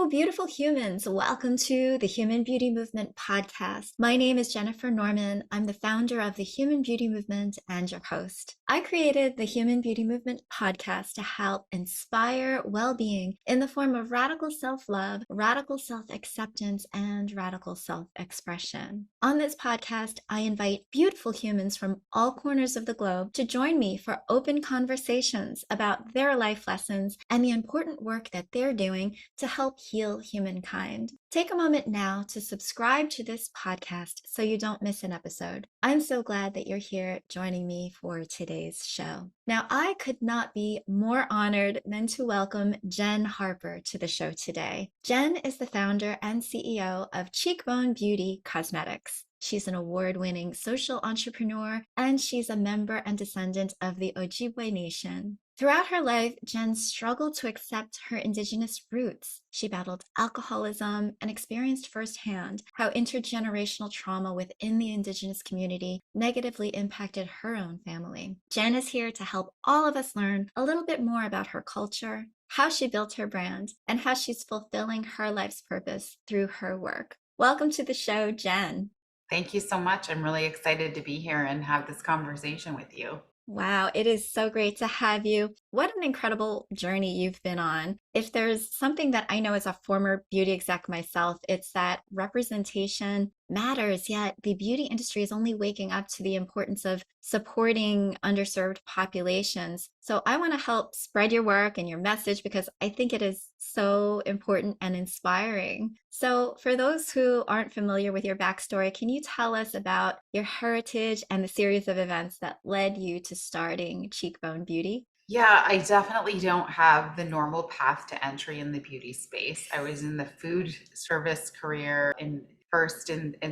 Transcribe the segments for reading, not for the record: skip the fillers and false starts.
beautiful humans. Welcome to the Human Beauty Movement podcast. My name is Jennifer Norman. I'm the founder of the Human Beauty Movement and your host. I created the Human Beauty Movement podcast to help inspire well-being in the form of radical self-love, radical self-acceptance, and radical self-expression. On this podcast, I invite beautiful humans from all corners of the globe to join me for open conversations about their life lessons and the important work that they're doing to help heal humankind. Take a moment now to subscribe to this podcast so you don't miss an episode. I'm so glad that you're here joining me for today's show. Now, I could not be more honored than to welcome Jenn Harper to the show today. Jenn is the founder and CEO of Cheekbone Beauty Cosmetics. She's an award-winning social entrepreneur, and she's a member and descendant of the Ojibwe Nation. Throughout her life, Jenn struggled to accept her Indigenous roots. She battled alcoholism and experienced firsthand how intergenerational trauma within the Indigenous community negatively impacted her own family. Jenn is here to help all of us learn a little bit more about her culture, how she built her brand, and how she's fulfilling her life's purpose through her work. Welcome to the show, Jenn. Thank you so much. I'm really excited to be here and have this conversation with you. Wow, it is so great to have you. What an incredible journey you've been on. If there's something that I know as a former beauty exec myself, it's that representation matters, yet the beauty industry is only waking up to the importance of supporting underserved populations. So I want to help spread your work and your message because I think it is so important and inspiring. So for those who aren't familiar with your backstory, can you tell us about your heritage and the series of events that led you to starting Cheekbone Beauty? Yeah, I definitely don't have the normal path to entry in the beauty space. I was in the food service career in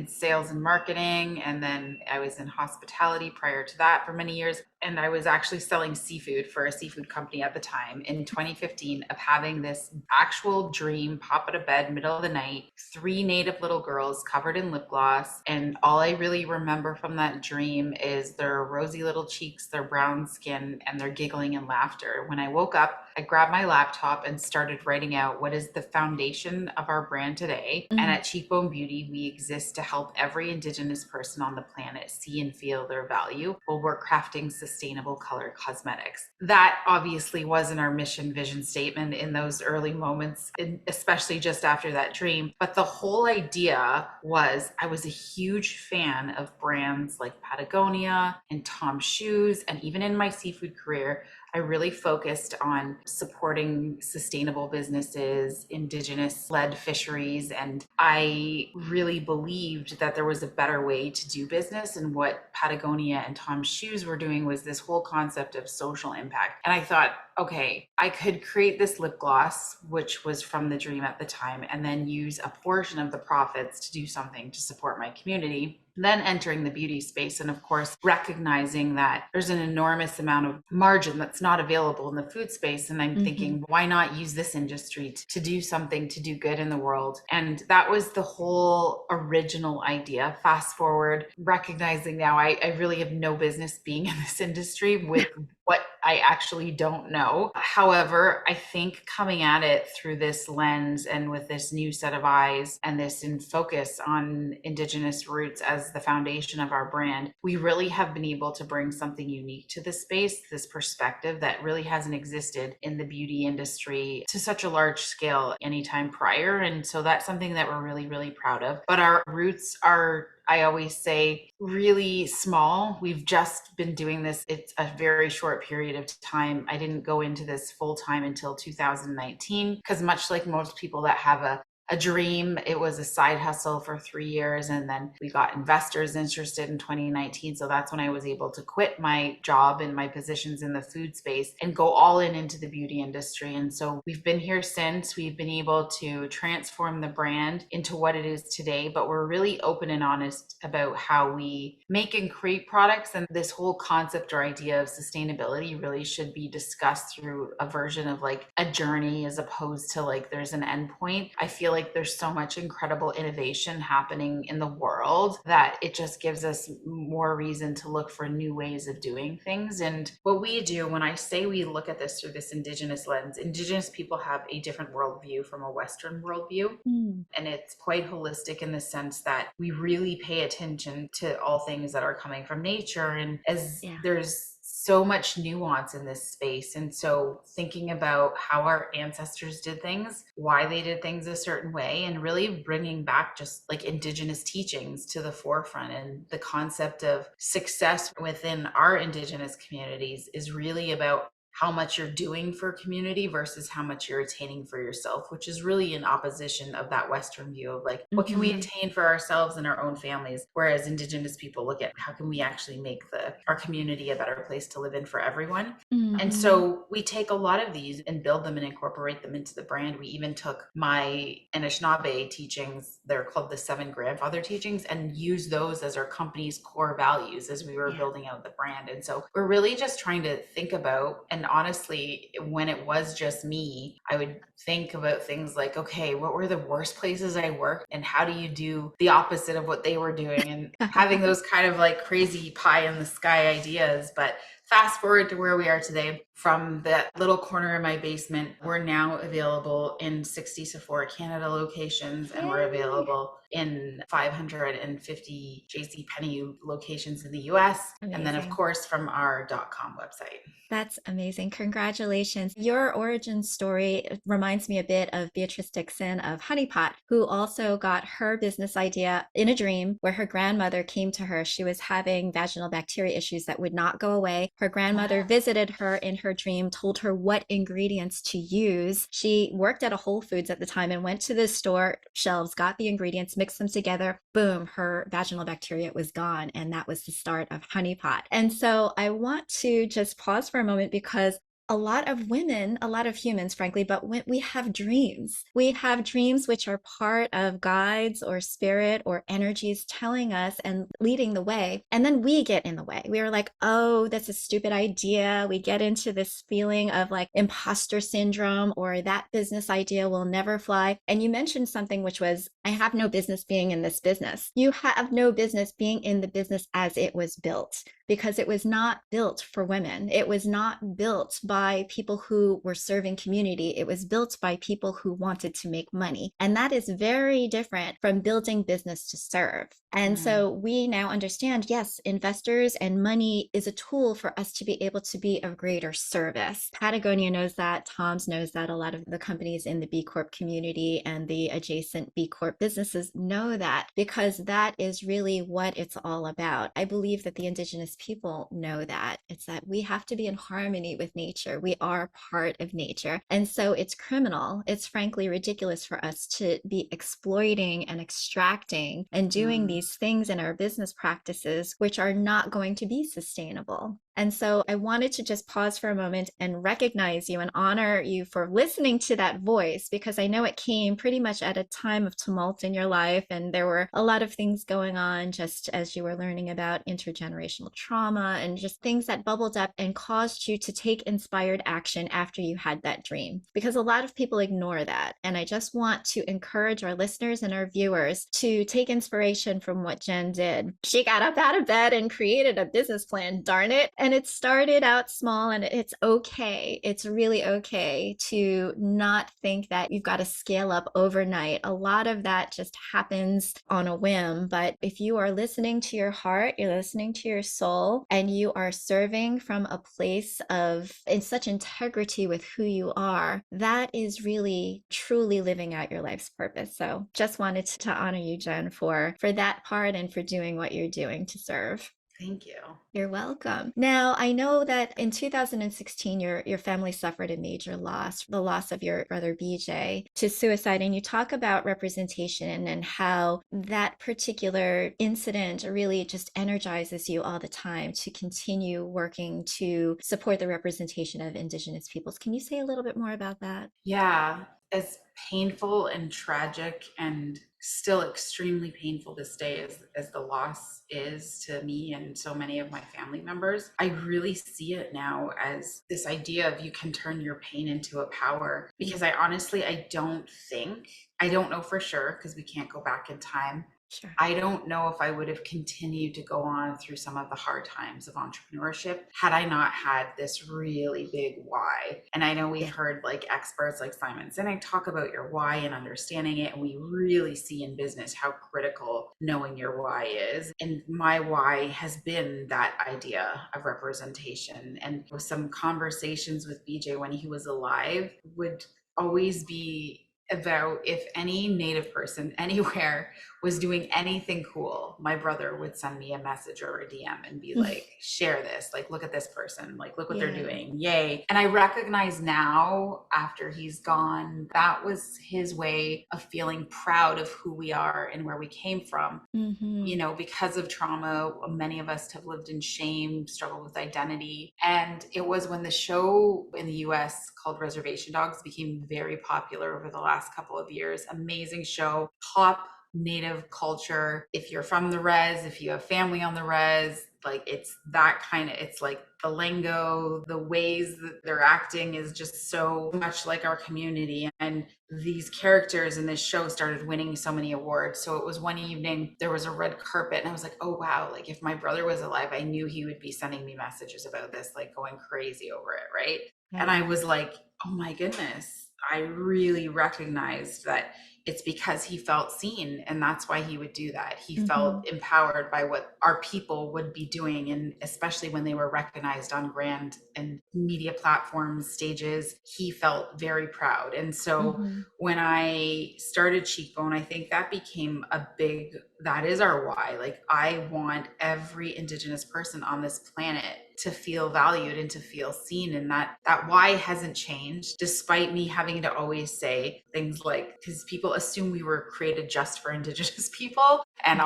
sales and marketing, and then I was in hospitality prior to that for many years. And I was actually selling seafood for a seafood company at the time in 2015 of having this actual dream pop out of bed, middle of the night, 3 native little girls covered in lip gloss. And all I really remember from that dream is their rosy little cheeks, their brown skin, and their giggling and laughter. When I woke up, I grabbed my laptop and started writing out what is the foundation of our brand today. And at Cheekbone Beauty, we exist to help every Indigenous person on the planet see and feel their value while we're crafting sustainable color cosmetics. That obviously wasn't our mission vision statement in those early moments, especially just after that dream. But the whole idea was I was a huge fan of brands like Patagonia and Tom Shoes, and even in my seafood career, I really focused on supporting sustainable businesses, Indigenous-led fisheries, and I really believed that there was a better way to do business. And what Patagonia and Tom Shoes were doing was this whole concept of social impact. And I thought, okay, I could create this lip gloss, which was from the dream at the time, and then use a portion of the profits to do something to support my community. Then entering the beauty space, and of course, recognizing that there's an enormous amount of margin that's not available in the food space. And I'm thinking, why not use this industry to do something, to do good in the world? And that was the whole original idea. Fast forward, recognizing now I really have no business being in this industry with what I actually don't know. However, I think coming at it through this lens and with this new set of eyes and this in focus on Indigenous roots as the foundation of our brand, we really have been able to bring something unique to this space, this perspective that really hasn't existed in the beauty industry to such a large scale anytime prior. And so that's something that we're really, really proud of. But our roots are, I always say, really small. We've just been doing this. It's a very short period of time. I didn't go into this full time until 2019 because much like most people that have a dream, it was a side hustle for 3 years. And then we got investors interested in 2019. So that's when I was able to quit my job and my positions in the food space and go all in into the beauty industry. And so we've been here since. We've been able to transform the brand into what it is today, but we're really open and honest about how we make and create products. And this whole concept or idea of sustainability really should be discussed through a version of like a journey as opposed to like there's an end point. I feel like there's so much incredible innovation happening in the world that it just gives us more reason to look for new ways of doing things. And what we do, when I say we look at this through this Indigenous lens, Indigenous people have a different worldview from a Western worldview. Mm. And it's quite holistic in the sense that we really pay attention to all things that are coming from nature. And as Yeah. there's so much nuance in this space. And so thinking about how our ancestors did things, why they did things a certain way, and really bringing back just like Indigenous teachings to the forefront, and the concept of success within our Indigenous communities is really about how much you're doing for community versus how much you're attaining for yourself, which is really in opposition of that Western view of like, what can we attain for ourselves and our own families? Whereas Indigenous people look at how can we actually make our community a better place to live in for everyone. And so we take a lot of these and build them and incorporate them into the brand. We even took my Anishinaabe teachings, they're called the 7 grandfather teachings, and use those as our company's core values as we were building out the brand. And so we're really just trying to think about, and honestly, when it was just me, I would think about things like, okay, what were the worst places I worked and how do you do the opposite of what they were doing, and having those kind of like crazy pie in the sky ideas. But fast forward to where we are today, from that little corner in my basement, we're now available in 60 Sephora Canada locations, and we're available in 550 JCPenney locations in the US. Amazing. And then, of course, from our .com website. That's amazing. Congratulations. Your origin story reminds me a bit of Beatrice Dixon of Honey Pot, who also got her business idea in a dream where her grandmother came to her. She was having vaginal bacteria issues that would not go away. Her grandmother visited her in her dream, told her what ingredients to use. She worked at a Whole Foods at the time and went to the store shelves, got the ingredients, mixed them together. Boom, her vaginal bacteria was gone. And that was the start of Honey Pot. And so I want to just pause for a moment, because a lot of women, a lot of humans, frankly, but when we have dreams. We have dreams which are part of guides or spirit or energies telling us and leading the way. And then we get in the way. We are like, oh, that's a stupid idea. We get into this feeling of like imposter syndrome, or that business idea will never fly. And you mentioned something which was, I have no business being in this business. You have no business being in the business as it was built, because it was not built for women. It was not built by people who were serving community. It was built by people who wanted to make money. And that is very different from building business to serve. And so we now understand, yes, investors and money is a tool for us to be able to be of greater service. Patagonia knows that, Tom's knows that, a lot of the companies in the B Corp community and the adjacent B Corp businesses know that, because that is really what it's all about. I believe that the Indigenous people know that. It's that we have to be in harmony with nature. We are part of nature. And so it's criminal. It's frankly ridiculous for us to be exploiting and extracting and doing these things in our business practices, which are not going to be sustainable. And so I wanted to just pause for a moment and recognize you and honor you for listening to that voice, because I know it came pretty much at a time of tumult in your life. And there were a lot of things going on just as you were learning about intergenerational trauma and just things that bubbled up and caused you to take inspired action after you had that dream, because a lot of people ignore that. And I just want to encourage our listeners and our viewers to take inspiration from what Jenn did. She got up out of bed and created a business plan, darn it. And it started out small, and it's okay. It's really okay to not think that you've got to scale up overnight. A lot of that just happens on a whim. But if you are listening to your heart, you're listening to your soul, and you are serving from a place of in such integrity with who you are, that is really truly living out your life's purpose. So just wanted to honor you, Jenn, for that part and for doing what you're doing to serve. Thank you. You're welcome. Now, I know that in 2016, your family suffered a major loss, the loss of your brother BJ to suicide. And you talk about representation and how that particular incident really just energizes you all the time to continue working to support the representation of Indigenous peoples. Can you say a little bit more about that? Yeah. As painful and tragic and still extremely painful this day as the loss is to me and so many of my family members. I really see it now as this idea of you can turn your pain into a power, because I don't know for sure because we can't go back in time. Sure. I don't know if I would have continued to go on through some of the hard times of entrepreneurship had I not had this really big why. And I know we've heard like experts like Simon Sinek talk about your why and understanding it. And we really see in business how critical knowing your why is. And my why has been that idea of representation. And with some conversations with BJ when he was alive would always be about if any Native person anywhere was doing anything cool, my brother would send me a message or a DM and be like, share this, like, look at this person, like, look what they're doing, yay. And I recognize now after he's gone, that was his way of feeling proud of who we are and where we came from. You know, because of trauma, many of us have lived in shame, struggled with identity. And it was when the show in the US called Reservation Dogs became very popular over the last couple of years. Amazing show, pop Native culture. If you're from the res, if you have family on the res, like it's that kind of, it's like the lingo, the ways that they're acting is just so much like our community. And these characters in this show started winning so many awards. So it was one evening, there was a red carpet and I was like, oh wow, like if my brother was alive, I knew he would be sending me messages about this, like going crazy over it, right? And I was like, oh my goodness, I really recognized that it's because he felt seen, and that's why he would do that. He felt empowered by what our people would be doing, and especially when they were recognized on grand and media platforms, stages, he felt very proud. And so when I started Cheekbone, I think that became that is our why. Like, I want every Indigenous person on this planet to feel valued and to feel seen. And that why hasn't changed, despite me having to always say things like, because people assume we were created just for Indigenous people. And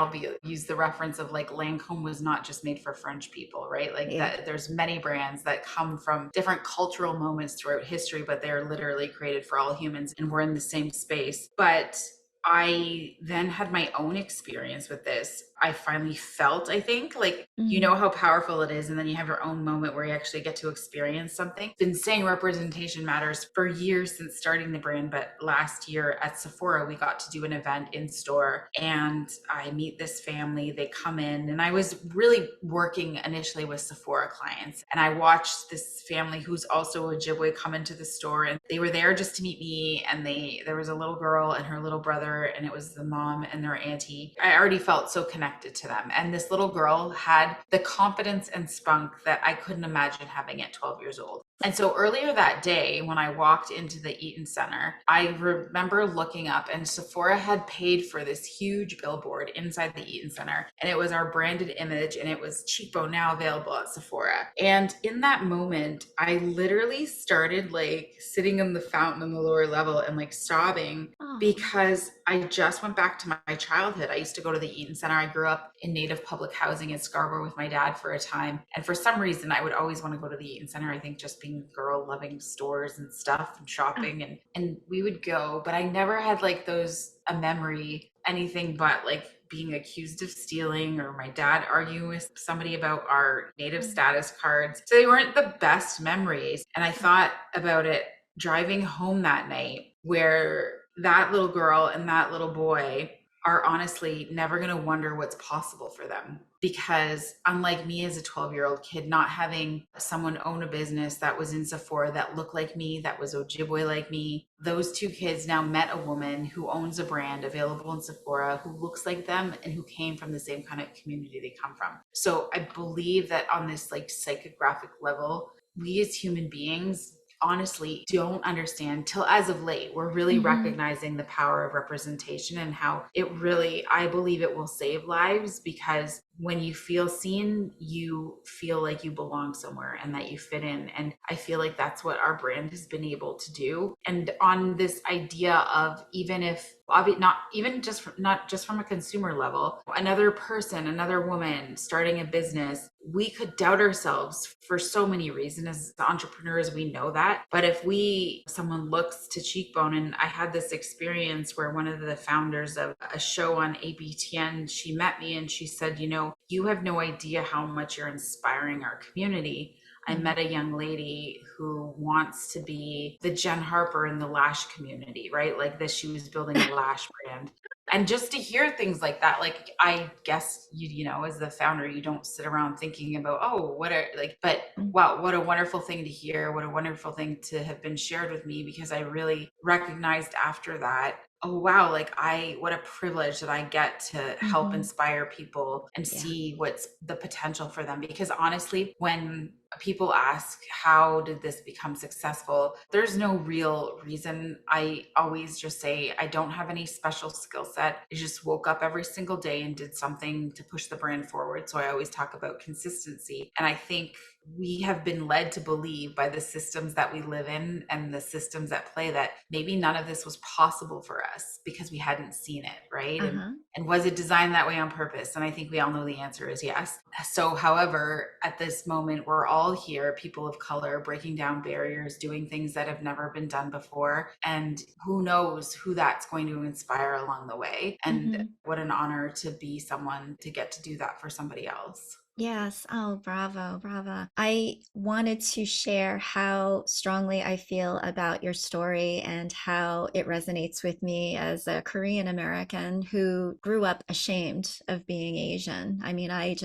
use the reference of like Lancome was not just made for French people, right? Like that there's many brands that come from different cultural moments throughout history, but they're literally created for all humans and we're in the same space. But I then had my own experience with this. I finally felt, I think, like, you know how powerful it is. And then you have your own moment where you actually get to experience something. Been saying representation matters for years since starting the brand. But last year at Sephora, we got to do an event in store and I meet this family. They come in and I was really working initially with Sephora clients. And I watched this family who's also Ojibwe come into the store and they were there just to meet me. And there was a little girl and her little brother, and it was the mom and their auntie. I already felt so connected to them. And this little girl had the confidence and spunk that I couldn't imagine having at 12 years old. And so earlier that day, when I walked into the Eaton Center, I remember looking up and Sephora had paid for this huge billboard inside the Eaton Center. And it was our branded image and it was Cheekbone now available at Sephora. And in that moment, I literally started like sitting in the fountain on the lower level and like sobbing because I just went back to my childhood. I used to go to the Eaton Center. I grew up in Native public housing in Scarborough with my dad for a time. And for some reason, I would always want to go to the Eaton Center. I think just being a girl loving stores and stuff and shopping and we would go, but I never had like a memory, anything but like being accused of stealing or my dad arguing with somebody about our Native status cards. So they weren't the best memories. And I thought about it driving home that night where that little girl and that little boy are honestly never going to wonder what's possible for them. Because unlike me as a 12-year-old kid, not having someone own a business that was in Sephora that looked like me, that was Ojibwe like me, those two kids now met a woman who owns a brand available in Sephora, who looks like them and who came from the same kind of community they come from. So I believe that on this like psychographic level, we as human beings honestly don't understand till as of late. We're really recognizing the power of representation and how it really, I believe it will save lives because when you feel seen, you feel like you belong somewhere and that you fit in. And I feel like that's what our brand has been able to do. And on this idea of, even if not even just not just from a consumer level, another person, another woman starting a business, we could doubt ourselves for so many reasons. As entrepreneurs, we know that. But if someone looks to Cheekbone, and I had this experience where one of the founders of a show on ABTN, she met me and she said, you have no idea how much you're inspiring our community. I met a young lady who wants to be the Jenn Harper in the lash community, right? Like this, she was building a lash brand. And just to hear things like that, like, I guess as the founder, you don't sit around thinking about, oh, but wow, what a wonderful thing to hear. What a wonderful thing to have been shared with me, because I really recognized after that, oh wow, what a privilege that I get to help inspire people and see what's the potential for them. Because honestly, when people ask, how did this become successful? There's no real reason. I always just say, I don't have any special skill set. I just woke up every single day and did something to push the brand forward. So I always talk about consistency. And I think we have been led to believe by the systems that we live in and the systems at play that maybe none of this was possible for us because we hadn't seen it, right? And was it designed that way on purpose? And I think we all know the answer is yes. So, however, at this moment, we're all here, people of color, breaking down barriers, doing things that have never been done before. And who knows who that's going to inspire along the way. And what an honor to be someone to get to do that for somebody else. Yes. Oh, bravo, bravo. I wanted to share how strongly I feel about your story and how it resonates with me as a Korean American who grew up ashamed of being Asian. I mean, I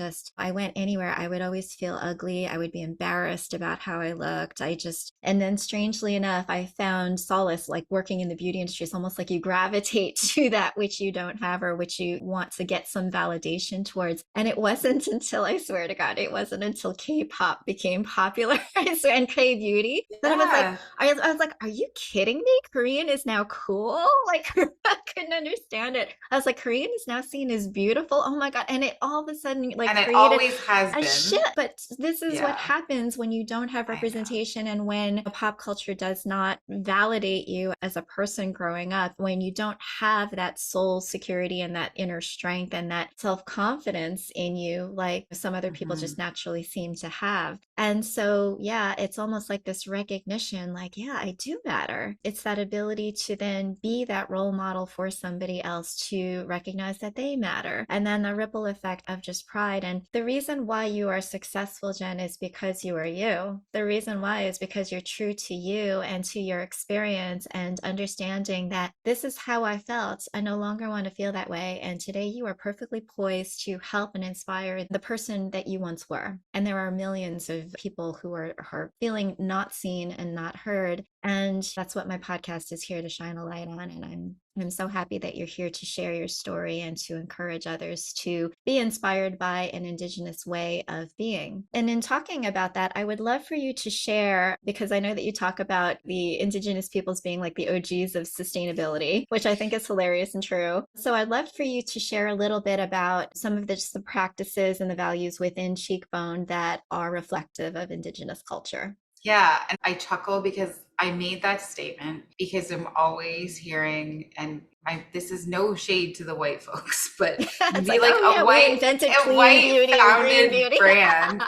went anywhere, I would always feel ugly. I would be embarrassed about how I looked. And then strangely enough, I found solace, like working in the beauty industry. It's almost like you gravitate to that which you don't have or which you want to get some validation towards. And it wasn't until I swear to God, it wasn't until K-pop became popular and K-beauty that I was like, are you kidding me? Korean is now cool? Like, I couldn't understand it. I was like, Korean is now seen as beautiful. Oh my God. And it all of a sudden, like, and it created always has been. Shit. But this is what happens when you don't have representation and when pop culture does not validate you as a person growing up, when you don't have that soul security and that inner strength and that self-confidence in you, like some other people just naturally seem to have. And so, it's almost like this recognition, like, I do matter. It's that ability to then be that role model for somebody else to recognize that they matter. And then the ripple effect of just pride. And the reason why you are successful, Jenn, is because you are you. The reason why is because you're true to you and to your experience and understanding that this is how I felt. I no longer want to feel that way. And today you are perfectly poised to help and inspire the person that you once were. And there are millions of people who are feeling not seen and not heard. And that's what my podcast is here to shine a light on. And I'm so happy that you're here to share your story and to encourage others to be inspired by an Indigenous way of being. And in talking about that, I would love for you to share, because I know that you talk about the Indigenous peoples being like the OGs of sustainability, which I think is hilarious and true. So I'd love for you to share a little bit about some of the practices and the values within Cheekbone that are reflective of Indigenous culture. Yeah, and I chuckle because I made that statement because I'm always hearing, and this is no shade to the white folks, but be like, a white founded brand.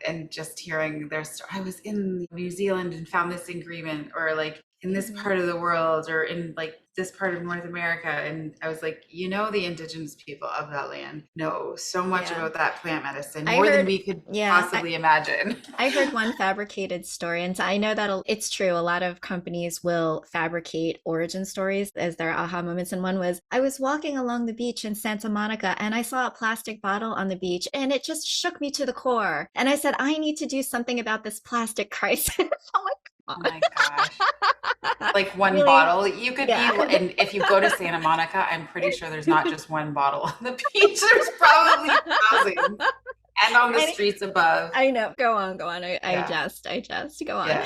And just hearing their story. I was in New Zealand and found this ingredient, or like in this part of the world, or in like this part of North America. And I was like, the Indigenous people of that land know so much about that plant medicine, more than we could possibly imagine. I heard one fabricated story, and I know that it's true. A lot of companies will fabricate origin stories as their aha moments. And one was, I was walking along the beach in Santa Monica and I saw a plastic bottle on the beach and it just shook me to the core. And I said, I need to do something about this plastic crisis. Oh my gosh. Like one bottle. You could be, and if you go to Santa Monica, I'm pretty sure there's not just one bottle on the beach. There's probably thousands. and on the And streets above. I know. Go on, go on. Yeah. I just go on. Yeah.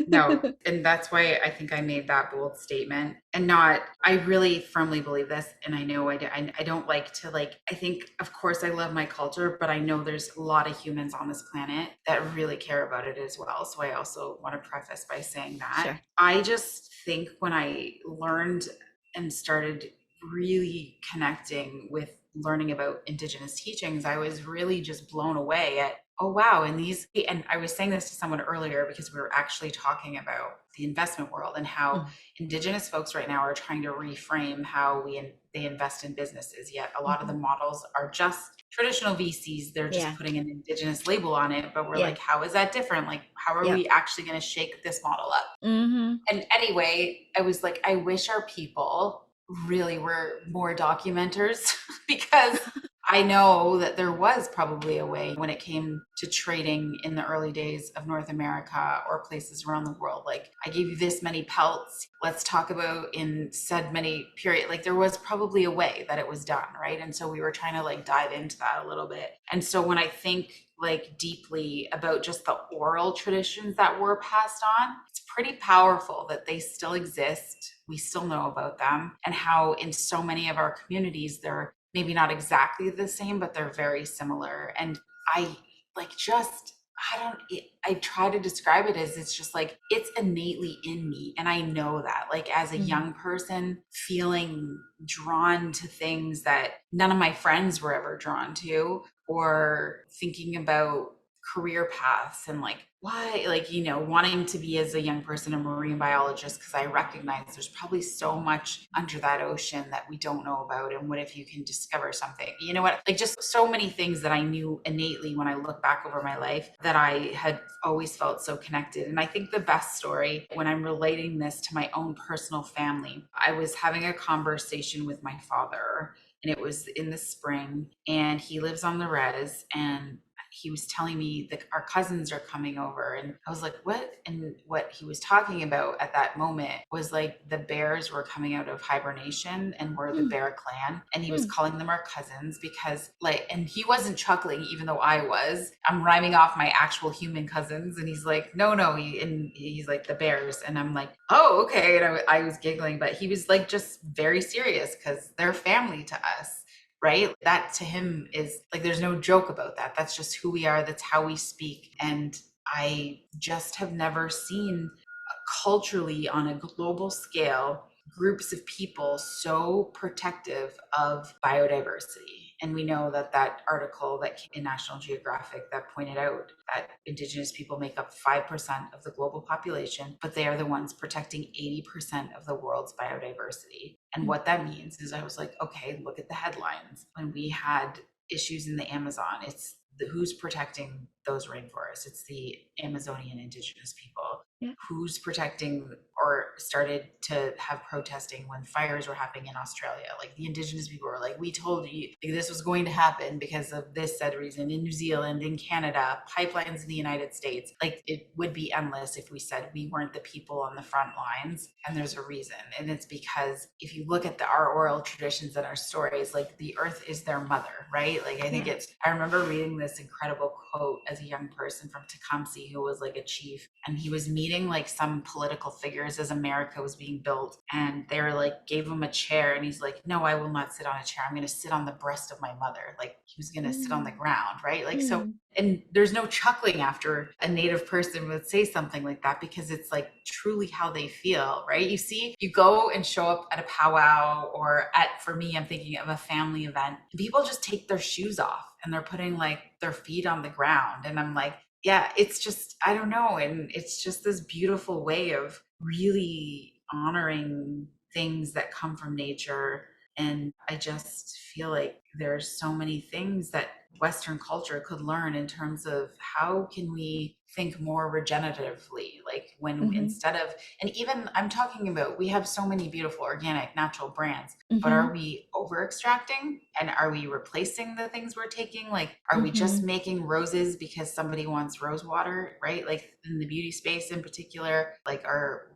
No, and that's why I think I made that bold statement and not, I really firmly believe this. And I know I don't like to like, I think, of course, I love my culture, but I know there's a lot of humans on this planet that really care about it as well. So I also want to preface by saying that. Sure. I just think when I learned and started really connecting with learning about Indigenous teachings, I was really just blown away at, oh wow, and these, and I was saying this to someone earlier because we were actually talking about the investment world and how Indigenous folks right now are trying to reframe how they invest in businesses. Yet a lot of the models are just traditional VCs. They're just Yeah. putting an Indigenous label on it, but we're Yeah. like, how is that different? Like, how are Yep. we actually going to shake this model up? Mm-hmm. And anyway, I was like, I wish our people really were more documenters because I know that there was probably a way when it came to trading in the early days of North America or places around the world. Like, I gave you this many pelts. Let's talk about in said many period. Like, there was probably a way that it was done, right? And so we were trying to like dive into that a little bit. And so when I think like deeply about just the oral traditions that were passed on, it's pretty powerful that they still exist. We still know about them and how in so many of our communities, they're maybe not exactly the same, but they're very similar. And I like just, I try to describe it as it's just like, it's innately in me. And I know that like as a young person feeling drawn to things that none of my friends were ever drawn to, or thinking about career paths and like why, like, you know, wanting to be as a young person a marine biologist because I recognize there's probably so much under that ocean that we don't know about. And what if you can discover something? You know what? Like just so many things that I knew innately when I look back over my life that I had always felt so connected. And I think the best story when I'm relating this to my own personal family, I was having a conversation with my father and it was in the spring and he lives on the res and he was telling me that our cousins are coming over and I was like, what? And what he was talking about at that moment was like the bears were coming out of hibernation and we're the bear clan. And he was calling them our cousins because like, and he wasn't chuckling even though I was. I'm rhyming off my actual human cousins and he's like, no, and he's like the bears. And I'm like, oh, okay. And I was giggling, but he was like just very serious because they're family to us. Right? That to him is like, there's no joke about that. That's just who we are. That's how we speak. And I just have never seen culturally on a global scale groups of people so protective of biodiversity. And we know that that article that came in National Geographic that pointed out that Indigenous people make up 5% of the global population, but they are the ones protecting 80% of the world's biodiversity. And what that means is I was like, okay, look at the headlines. When we had issues in the Amazon, it's who's protecting those rainforests? It's the Amazonian Indigenous people. Yeah. Who's protecting or started to have protesting when fires were happening in Australia? Like the Indigenous people were like, we told you this was going to happen because of this said reason. In New Zealand, in Canada, pipelines in the United States. Like it would be endless if we said we weren't the people on the front lines. And there's a reason. And it's because if you look at our oral traditions and our stories, like the earth is their mother, right? Like I think I remember reading this incredible quote as a young person from Tecumseh, who was like a chief, and he was meeting like some political figures as America was being built, and they were like gave him a chair and he's like, no, I will not sit on a chair, I'm going to sit on the breast of my mother. Like he was going to sit on the ground, right? Like so, and there's no chuckling after a Native person would say something like that because it's like truly how they feel, right? You see, you go and show up at a powwow or for me, I'm thinking of a family event, and people just take their shoes off and they're putting like their feet on the ground. And I'm like, yeah, it's just, I don't know. And it's just this beautiful way of really honoring things that come from nature. And I just feel like there's so many things that Western culture could learn in terms of how can we think more regeneratively, like when instead of, and even I'm talking about, we have so many beautiful organic natural brands, but are we over extracting? And are we replacing the things we're taking? Like, are we just Mm-hmm. making roses because somebody wants rose water, right? Like in the beauty space in particular, like,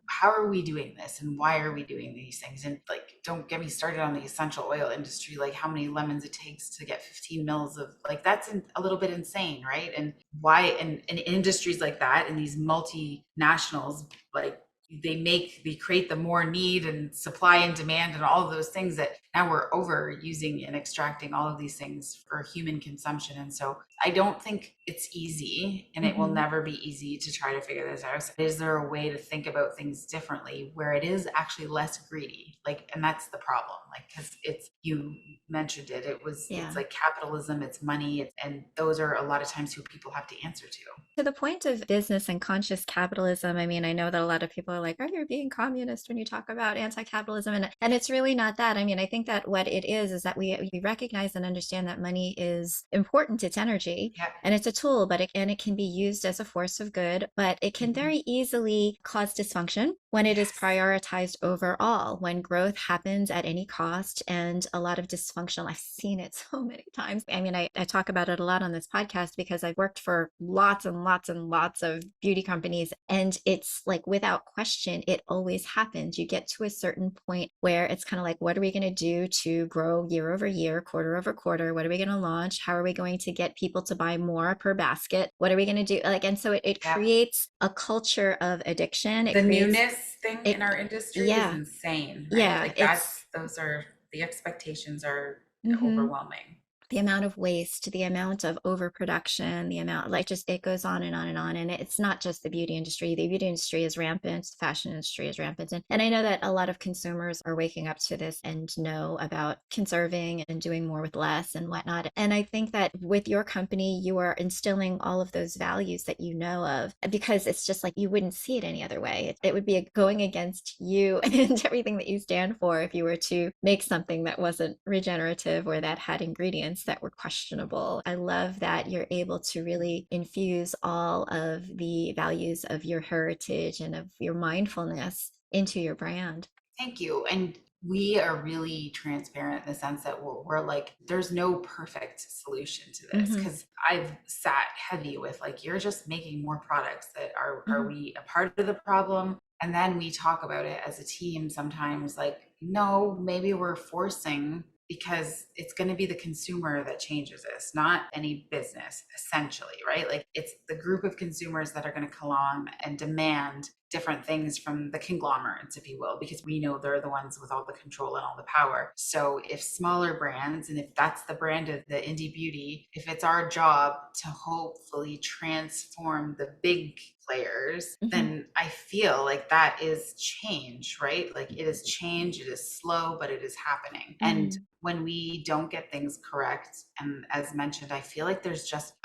how are we doing this and why are we doing these things? And like, don't get me started on the essential oil industry, like how many lemons it takes to get 15 mils of, like, that's a little bit insane, right? And why, in industries like that, in these multinationals, like, they create the more need and supply and demand and all of those things that now we're overusing and extracting all of these things for human consumption. And so I don't think it's easy, and it will Mm-hmm. never be easy to try to figure this out. Is there a way to think about things differently where it is actually less greedy? Like, and that's the problem. Like, because it's, you mentioned it, it's Yeah. like capitalism, it's money, and those are a lot of times who people have to answer to. To the point of business and conscious capitalism, I mean, I know that a lot of people are like, oh, you're being communist when you talk about anti-capitalism. And it's really not that. I mean, I think that what it is that we recognize and understand that money is important. It's energy Yeah. and it's a tool, but it can be used as a force of good, but it can Mhm. very easily cause dysfunction when it is Yes. prioritized overall, when growth happens at any cost and a lot of dysfunction. I've seen it so many times. I mean, I talk about it a lot on this podcast because I've worked for lots and lots and lots of beauty companies. And it's like, without question, it always happens. You get to a certain point where it's kind of like, what are we going to do to grow year over year, quarter over quarter? What are we going to launch? How are we going to get people to buy more per basket? What are we going to do? Like, and so it Yeah. creates a culture of addiction. It The creates newness thing in it. our industry is Yeah. insane, right? Yeah. Like, It's, those are, the expectations are mhm, overwhelming. the amount of waste, the amount of overproduction, the amount, like, just it goes on and on and on. And it's not just the beauty industry. The beauty industry is rampant, the fashion industry is rampant. And I know that a lot of consumers are waking up to this and know about conserving and doing more with less and whatnot. And I think that with your company, you are instilling all of those values that you know of, because it's just like you wouldn't see it any other way. It would be going against you and everything that you stand for if you were to make something that wasn't regenerative or that had ingredients that were questionable. I love that you're able to really infuse all of the values of your heritage and of your mindfulness into your brand. Thank you. And we are really transparent in the sense that we're like, there's no perfect solution to this, Mm-hmm. because I've sat heavy with, like, you're just making more products that are Mm-hmm. we a part of the problem? And then we talk about it as a team sometimes, like, no, maybe we're forcing, because it's going to be the consumer that changes this, not any business, essentially, right? Like, it's the group of consumers that are going to come on and demand different things from the conglomerates, if you will, because we know they're the ones with all the control and all the power. So if smaller brands, and if that's the brand of the indie beauty, if it's our job to hopefully transform the big players, Mm-hmm. then I feel like that is change, right? Like, it is change, it is slow, but it is happening. And Mm-hmm. when we don't get things correct, and as mentioned, I feel like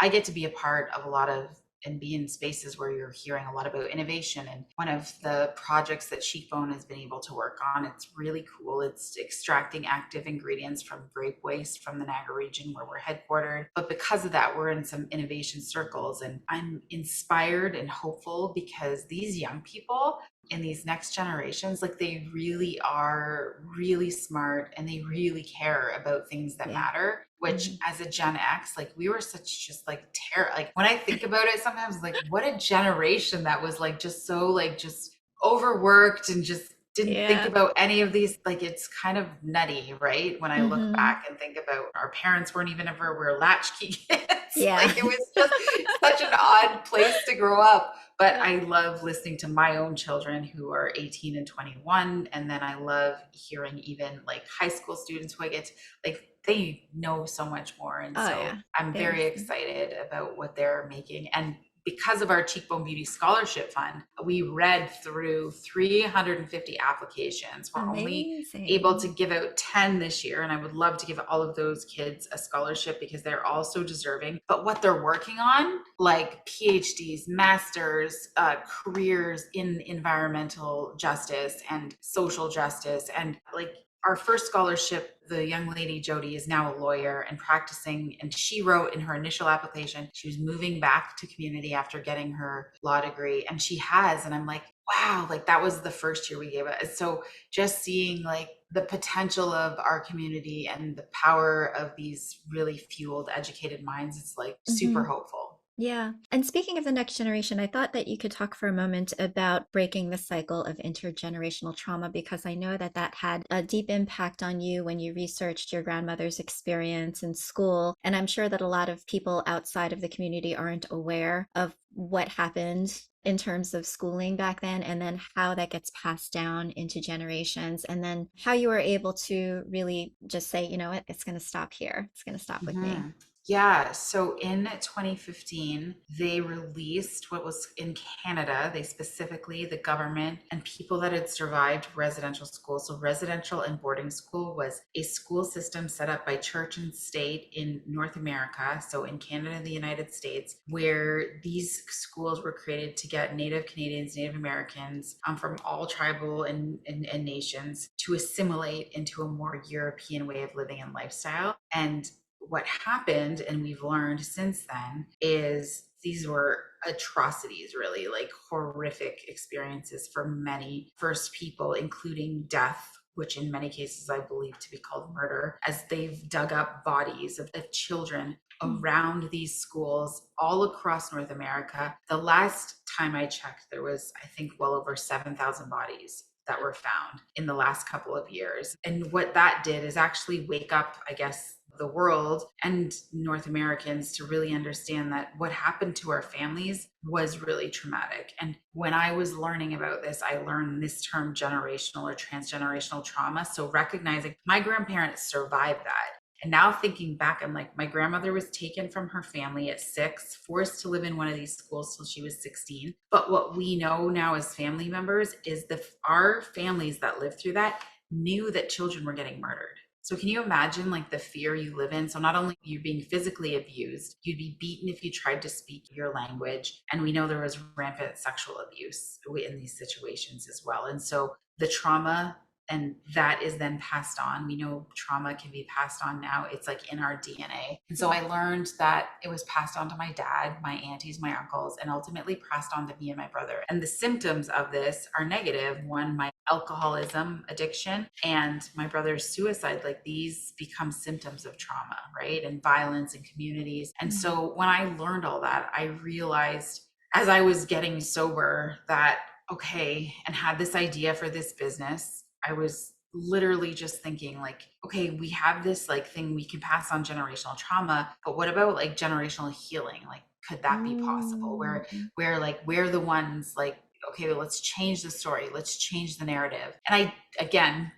I get to be a part of a lot of, and be in spaces where you're hearing a lot about innovation. And one of the projects that Cheekbone has been able to work on, it's really cool. It's extracting active ingredients from grape waste from the Niagara region where we're headquartered. But because of that, we're in some innovation circles, and I'm inspired and hopeful because these young people in these next generations, like, they really are really smart and they really care about things that Yeah. matter, which, Mm-hmm. as a Gen X, like, we were such just like terror. Like, when I think about it sometimes, like, what a generation that was, like, just so, like, just overworked and just didn't think Yeah. about any of these. Like, it's kind of nutty, right? When I look Mm-hmm. back and think about, our parents weren't even ever, were latchkey kids. Yeah. Like, it was just such an odd place to grow up. But Yeah. I love listening to my own children who are 18 and 21. And then I love hearing even, like, high school students who I get to, like, they know so much more. And Oh so yeah. I'm very There's excited about what they're making. And because of our Cheekbone Beauty Scholarship Fund, we read through 350 applications. We're only able to amazing. give out 10 this year. And I would love to give all of those kids a scholarship because they're all so deserving. But what they're working on, like PhDs, masters, careers in environmental justice and social justice, and, like, our first scholarship, the young lady Jody is now a lawyer and practicing, and she wrote in her initial application she was moving back to community after getting her law degree, and she has. And I'm like, wow, like that was the first year we gave it. So just seeing like the potential of our community and the power of these really fueled, educated minds, it's like super Hmm. hopeful. Yeah. And speaking of the next generation, I thought that you could talk for a moment about breaking the cycle of intergenerational trauma, because I know that that had a deep impact on you when you researched your grandmother's experience in school. And I'm sure that a lot of people outside of the community aren't aware of what happened in terms of schooling back then, and then how that gets passed down into generations, and then how you were able to really just say, you know what, it's going to stop here. It's going to stop with me. Hmm. Yeah, so in 2015, they released what was in Canada. They specifically, the government and people that had survived residential school. So, residential and boarding school was a school system set up by church and state in North America, so in Canada and the United States, where these schools were created to get Native Canadians, Native Americans from all tribal and nations to assimilate into a more European way of living and lifestyle. And what happened, and we've learned since then, is these were atrocities, really like horrific experiences for many First people, including death, which in many cases I believe to be called murder, as they've dug up bodies of children Mm. around these schools all across North America. The last time I checked, there was, I think, well over 7,000 bodies that were found in the last couple of years. And what that did is actually wake up, I guess, the world and North Americans to really understand that what happened to our families was really traumatic. And when I was learning about this, I learned this term generational or transgenerational trauma. So recognizing my grandparents survived that. And now thinking back, I'm like, my grandmother was taken from her family at 6, forced to live in one of these schools till she was 16. But what we know now as family members is our families that lived through that knew that children were getting murdered. So can you imagine like the fear you live in? So not only you being physically abused, you'd be beaten if you tried to speak your language. And we know there was rampant sexual abuse in these situations as well. And so the trauma, and that is then passed on. We know trauma can be passed on now. It's like in our DNA. And so I learned that it was passed on to my dad, my aunties, my uncles, and ultimately passed on to me and my brother. And the symptoms of this are negative. One, my alcoholism addiction, and my brother's suicide. Like these become symptoms of trauma, right? And violence in communities. And Mm. so when I learned all that, I realized as I was getting sober that, okay, and had this idea for this business, I was literally just thinking like, okay, we have this like thing we can pass on generational trauma, but what about like generational healing? Like, could that be possible? Where Mm. like we're the ones like, okay, well, let's change the story, let's change the narrative. And I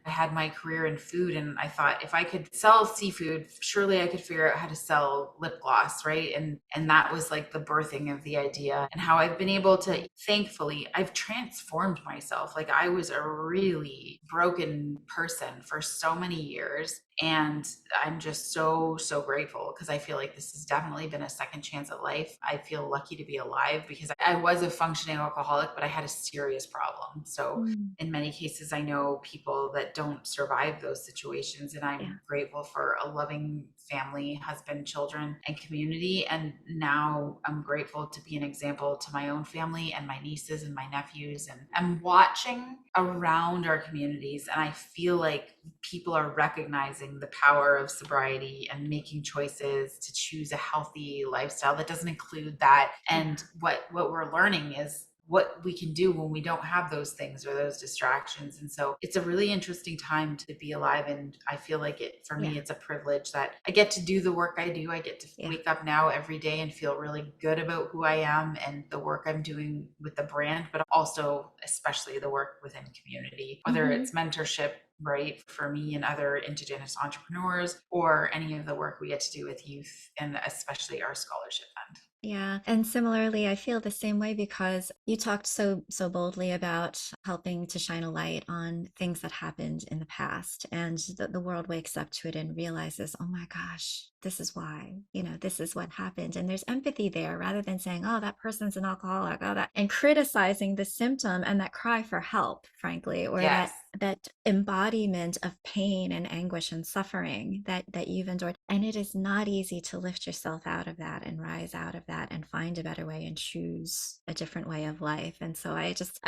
had my career in food, and I thought if I could sell seafood, surely I could figure out how to sell lip gloss, right? And that was like the birthing of the idea, and how I've been able to, thankfully, I've transformed myself. Like I was a really broken person for so many years, and I'm just so grateful, because I feel like this has definitely been a second chance at life. I feel lucky to be alive, because I was a functioning alcoholic, but I had a serious problem. So Mm. in many cases, I know people that don't survive those situations, and I'm Yeah. grateful for a loving family, husband, children, and community. And now I'm grateful to be an example to my own family and my nieces and my nephews. And I'm watching around our communities, and I feel like people are recognizing the power of sobriety and making choices to choose a healthy lifestyle that doesn't include that. Yeah. And what we're learning is what we can do when we don't have those things or those distractions. And so it's a really interesting time to be alive. And I feel like for Yeah. me, it's a privilege that I get to do the work I do. I get to Yeah. wake up now every day and feel really good about who I am and the work I'm doing with the brand, but also especially the work within community, whether Hmm. it's mentorship, right, for me and other Indigenous entrepreneurs, or any of the work we get to do with youth, and especially our scholarship fund. Yeah. And similarly, I feel the same way, because you talked so boldly about helping to shine a light on things that happened in the past, and the world wakes up to it and realizes, oh my gosh, this is why, this is what happened. And there's empathy there, rather than saying, oh, that person's an alcoholic, oh, that, and criticizing the symptom and that cry for help, frankly, or that Yes. that embodiment of pain and anguish and suffering that you've endured. And it is not easy to lift yourself out of that and rise out of that and find a better way and choose a different way of life. And so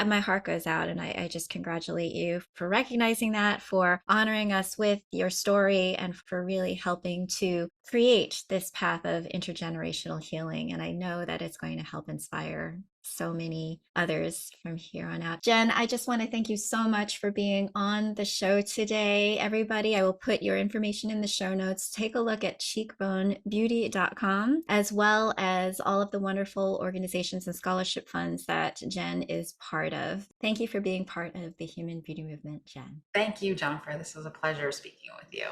my heart goes out, and I just congratulate you for recognizing that, for honoring us with your story, and for really helping to create this path of intergenerational healing. And I know that it's going to help inspire so many others from here on out. Jenn, I just want to thank you so much for being on the show today. Everybody, I will put your information in the show notes. Take a look at cheekbonebeauty.com, as well as all of the wonderful organizations and scholarship funds that Jenn is part of. Thank you for being part of the Human Beauty Movement, Jenn. Thank you, Jennifer. This was a pleasure speaking with you.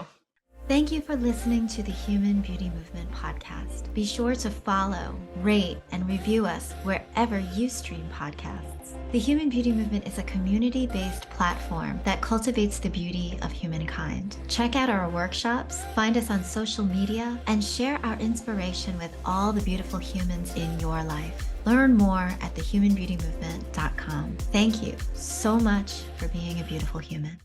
Thank you for listening to the Human Beauty Movement podcast. Be sure to follow, rate, and review us wherever you stream podcasts. The Human Beauty Movement is a community-based platform that cultivates the beauty of humankind. Check out our workshops, find us on social media, and share our inspiration with all the beautiful humans in your life. Learn more at thehumanbeautymovement.com. Thank you so much for being a beautiful human.